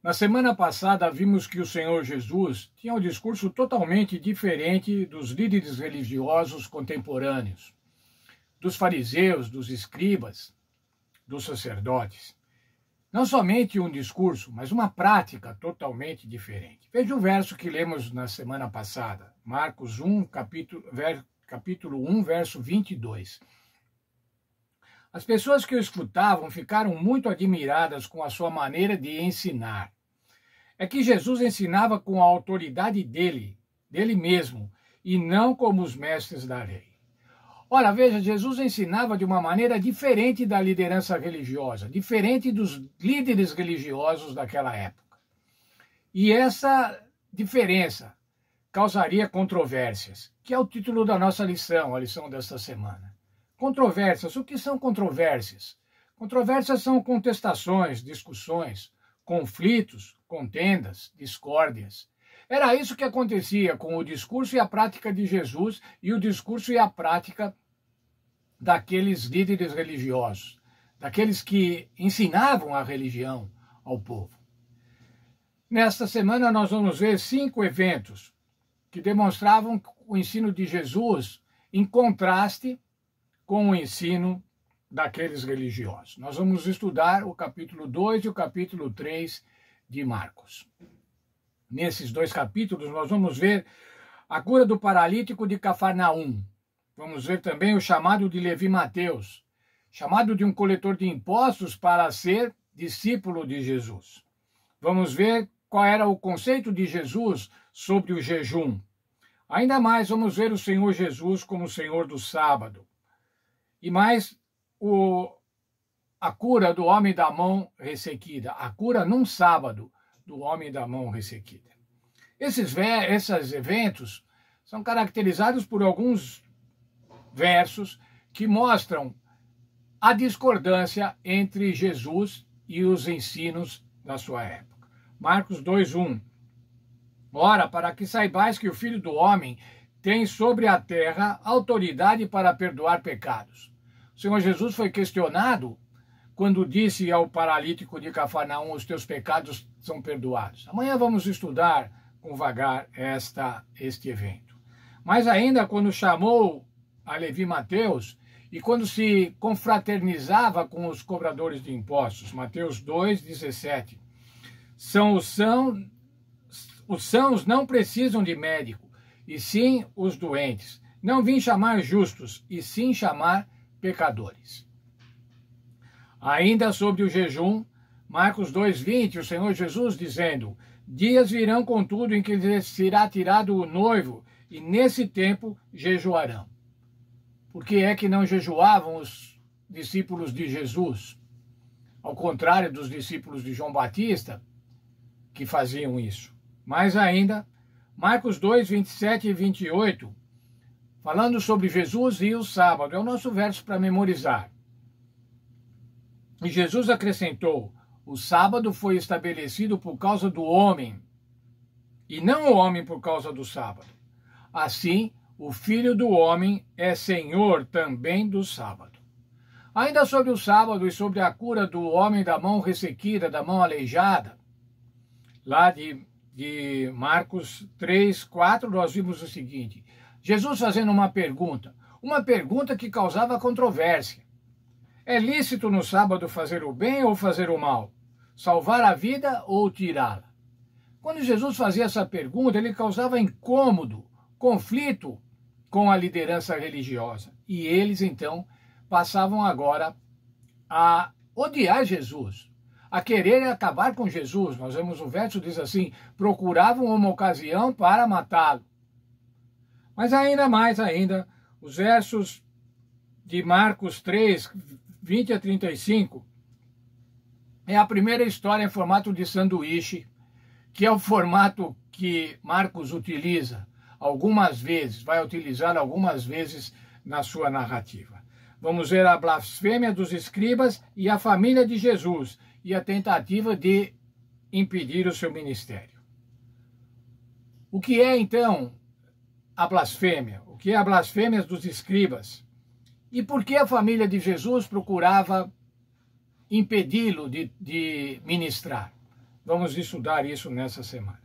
Na semana passada, vimos que o Senhor Jesus tinha um discurso totalmente diferente dos líderes religiosos contemporâneos, dos fariseus, dos escribas, dos sacerdotes. Não somente um discurso, mas uma prática totalmente diferente. Veja o verso que lemos na semana passada, Marcos 1, capítulo 1, verso 22. As pessoas que o escutavam ficaram muito admiradas com a sua maneira de ensinar. É que Jesus ensinava com a autoridade dele mesmo, e não como os mestres da lei. Ora, veja, Jesus ensinava de uma maneira diferente da liderança religiosa, diferente dos líderes religiosos daquela época. E essa diferença causaria controvérsias, que é o título da nossa lição, a lição desta semana. Controvérsias. O que são controvérsias? Controvérsias são contestações, discussões, conflitos, contendas, discórdias. Era isso que acontecia com o discurso e a prática de Jesus e o discurso e a prática daqueles líderes religiosos, daqueles que ensinavam a religião ao povo. Nesta semana nós vamos ver 5 eventos que demonstravam o ensino de Jesus em contraste com o ensino daqueles religiosos. Nós vamos estudar o capítulo 2 e o capítulo 3 de Marcos. Nesses 2 capítulos nós vamos ver a cura do paralítico de Cafarnaum. Vamos ver também o chamado de Levi Mateus, chamado de um coletor de impostos para ser discípulo de Jesus. Vamos ver qual era o conceito de Jesus sobre o jejum. Ainda mais vamos ver o Senhor Jesus como o Senhor do sábado. E mais a cura do homem da mão ressequida, a cura num sábado do homem da mão ressequida. Esses eventos são caracterizados por alguns versos que mostram a discordância entre Jesus e os ensinos da sua época. Marcos 2:1. Ora, para que saibais que o Filho do Homem tem sobre a terra autoridade para perdoar pecados. O Senhor Jesus foi questionado quando disse ao paralítico de Cafarnaum, os teus pecados são perdoados. Amanhã vamos estudar com vagar este evento. Mas ainda quando chamou a Levi Mateus e quando se confraternizava com os cobradores de impostos, Mateus 2:17. Os sãos não precisam de médico, e sim os doentes. Não vim chamar justos, e sim chamar pecadores. Ainda sobre o jejum, Marcos 2:20, o Senhor Jesus dizendo: dias virão, contudo, em que lhes será tirado o noivo, e nesse tempo jejuarão. Por que é que não jejuavam os discípulos de Jesus? Ao contrário dos discípulos de João Batista, que faziam isso. Mais ainda, Marcos 2:27 e 28, falando sobre Jesus e o sábado, é o nosso verso para memorizar. E Jesus acrescentou: o sábado foi estabelecido por causa do homem, e não o homem por causa do sábado. Assim, o Filho do Homem é Senhor também do sábado. Ainda sobre o sábado e sobre a cura do homem da mão ressequida, da mão aleijada, lá de Marcos 3:4, nós vimos o seguinte: Jesus fazendo uma pergunta que causava controvérsia. É lícito no sábado fazer o bem ou fazer o mal? Salvar a vida ou tirá-la? Quando Jesus fazia essa pergunta, ele causava incômodo, conflito com a liderança religiosa. E eles, então, passavam agora a odiar Jesus, a querer acabar com Jesus. Nós vemos o verso, diz assim: procuravam uma ocasião para matá-lo. Mas ainda, os versos de Marcos 3:20 a 35, é a primeira história em formato de sanduíche, que é o formato que Marcos utiliza algumas vezes, vai utilizar algumas vezes na sua narrativa. Vamos ver a blasfêmia dos escribas e a família de Jesus e a tentativa de impedir o seu ministério. O que é, então, a blasfêmia? O que é a blasfêmia dos escribas? E por que a família de Jesus procurava impedi-lo de ministrar? Vamos estudar isso nessa semana.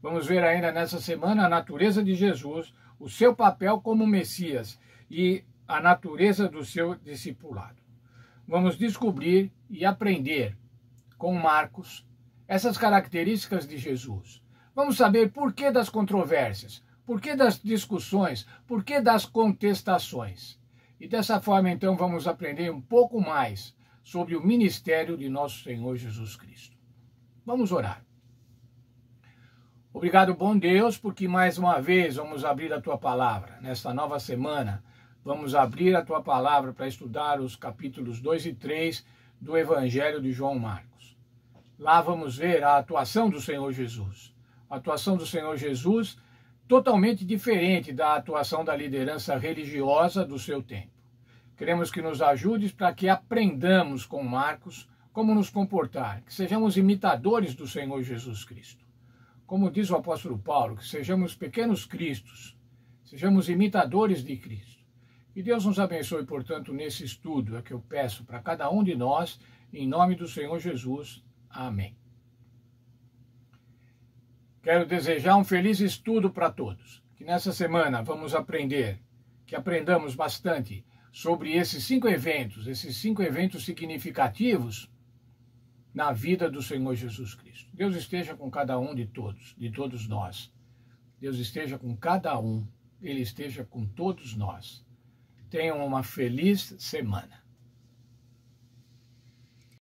Vamos ver ainda nessa semana a natureza de Jesus, o seu papel como Messias e a natureza do seu discipulado. Vamos descobrir e aprender com Marcos essas características de Jesus. Vamos saber por que das controvérsias, por que das discussões, por que das contestações. E dessa forma, então, vamos aprender um pouco mais sobre o ministério de nosso Senhor Jesus Cristo. Vamos orar. Obrigado, bom Deus, porque mais uma vez vamos abrir a Tua Palavra. Nesta nova semana, vamos abrir a Tua Palavra para estudar os capítulos 2 e 3 do Evangelho de João Marcos. Lá vamos ver a atuação do Senhor Jesus. A atuação do Senhor Jesus totalmente diferente da atuação da liderança religiosa do seu tempo. Queremos que nos ajudes para que aprendamos com Marcos como nos comportar, que sejamos imitadores do Senhor Jesus Cristo. Como diz o apóstolo Paulo, que sejamos pequenos cristos, sejamos imitadores de Cristo. Que Deus nos abençoe, portanto, nesse estudo, é que eu peço para cada um de nós, em nome do Senhor Jesus. Amém. Quero desejar um feliz estudo para todos. Que nessa semana vamos aprender, que aprendamos bastante sobre esses cinco eventos significativos na vida do Senhor Jesus Cristo. Deus esteja com cada um de todos nós. Deus esteja com cada um, Ele esteja com todos nós. Tenham uma feliz semana.